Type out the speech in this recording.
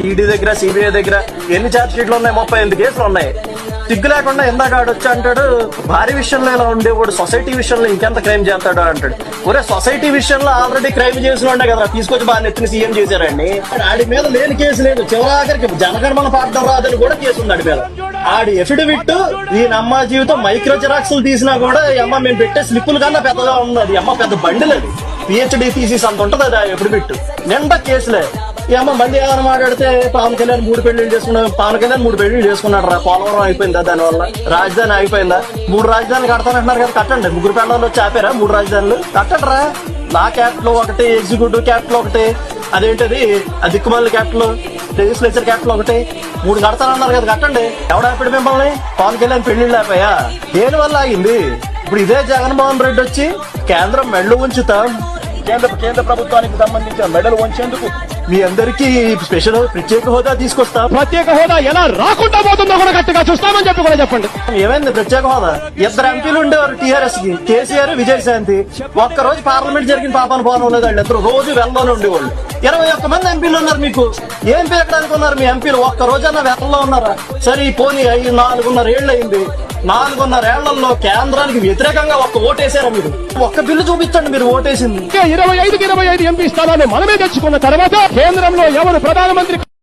ED దగ్గర CBI దగ్గర ఎన్ని ఛార్జ్ షీట్లు ఉన్నాయి? 38 కేసులు ఉన్నాయి. సిగ్గు లేకుండా ఇందాక ఆడొచ్చి అంటాడు భారీ విషయంలో ఇలా ఉండేవాడు, సొసైటీ విషయంలో ఇంకెంత క్రైమ్ చేస్తాడు అంటాడు. ఒరే, సొసైటీ విషయంలో ఆల్రెడీ క్రైమ్ చేసిన ఉండే కదా తీసుకొచ్చి బాగా నెత్తిని సీఎం చేశారండి. ఆడి మీద లేని కేసు లేదు. చివరాఖరికి జనగణమన పాఠం రాదని కూడా కేసు ఉంది ఆడి మీద. ఆడి ఎఫిడవిట్ ఈ అమ్మ జీవితం మైక్రో జిరాక్స్లు తీసినా కూడా అమ్మ మేము పెట్టే స్లిప్పులు కన్నా పెద్దగా ఉన్నది. అమ్మ పెద్ద బండిల్ అది, పిహెచ్డి థీసిస్ అంత ఉంటది అది ఎఫిడవిట్. నిండా కేసులే. ఈ అమ్మ మళ్ళీ ఏమైనా మాట్లాడితే పవన్ కళ్యాణ్ 3 పెళ్లిళ్ళు చేసుకున్నాడు. పవన్ కళ్యాణ్ 3 పెళ్లిళ్ళు చేసుకున్నాడు రా. పోలవరం అయిపోయిందా? దానివల్ల రాజధాని అయిపోయిందా? 3 రాజధానులు కడతానంటున్నారు కదా, కట్టండి. 3 పెళ్ళాలు వచ్చి ఆపారా 3 రాజధానులు? కట్టండి రా. లా క్యాపిటల్ ఒకటి, ఎగ్జిక్యూటివ్ క్యాపిటల్ ఒకటి, అదేంటది దిక్కుమాల క్యాపిటల్, లెజిస్లేచర్ క్యాపిటల్ ఒకటి, 3 కడతానన్నారు కదా, కట్టండి. ఎవడ ఆపాడు మిమ్మల్ని? పవన్ కళ్యాణ్ పెళ్లిళ్ళు ఆపాయా? దేని వల్ల ఆగింది? ఇప్పుడు ఇదే జగన్మోహన్ రెడ్డి వచ్చి కేంద్రం మెడలు ఉంచుతాం, కేంద్ర ప్రభుత్వానికి సంబంధించిన మెడలు ఉంచేందుకు మీ అందరికీ స్పెషల్ ప్రత్యేక హోదా తీసుకొస్తా. ప్రత్యేక హోదా ఎలా రాకుండా పోతుందో కూడా గట్టిగా చూస్తామని చెప్పి కూడా చెప్పండి. ఏమైంది ప్రత్యేక హోదా? 2 ఎంపీలు ఉండేవారు టీఆర్ఎస్ కి, కేసీఆర్, విజయశాంతి. ఒక్కరోజు పార్లమెంట్ జరిగిన పాపాన పోవడం లేదు. వాళ్ళిద్దరు రోజు వెళ్ళలోనే ఉండేవాళ్ళు. 21 మంది ఎంపీలు ఉన్నారు. మీకు ఏం పేరడానికి ఉన్నారు మీ ఎంపీలు? ఒక్క రోజన్నా వెళ్లలో ఉన్నారా? సరే పోనీ 4.5 ఏళ్ళు అయింది. 4.5 ఏళ్లలో కేంద్రానికి వ్యతిరేకంగా ఒక్క ఓటేసారా మీరు? ఒక్క బిల్లు చూపించండి మీరు ఓటేసింది. 25 ఎంపీ స్థానాన్ని మనమే తెచ్చుకున్న తర్వాత కేంద్రంలో ఎవరు ప్రధానమంత్రి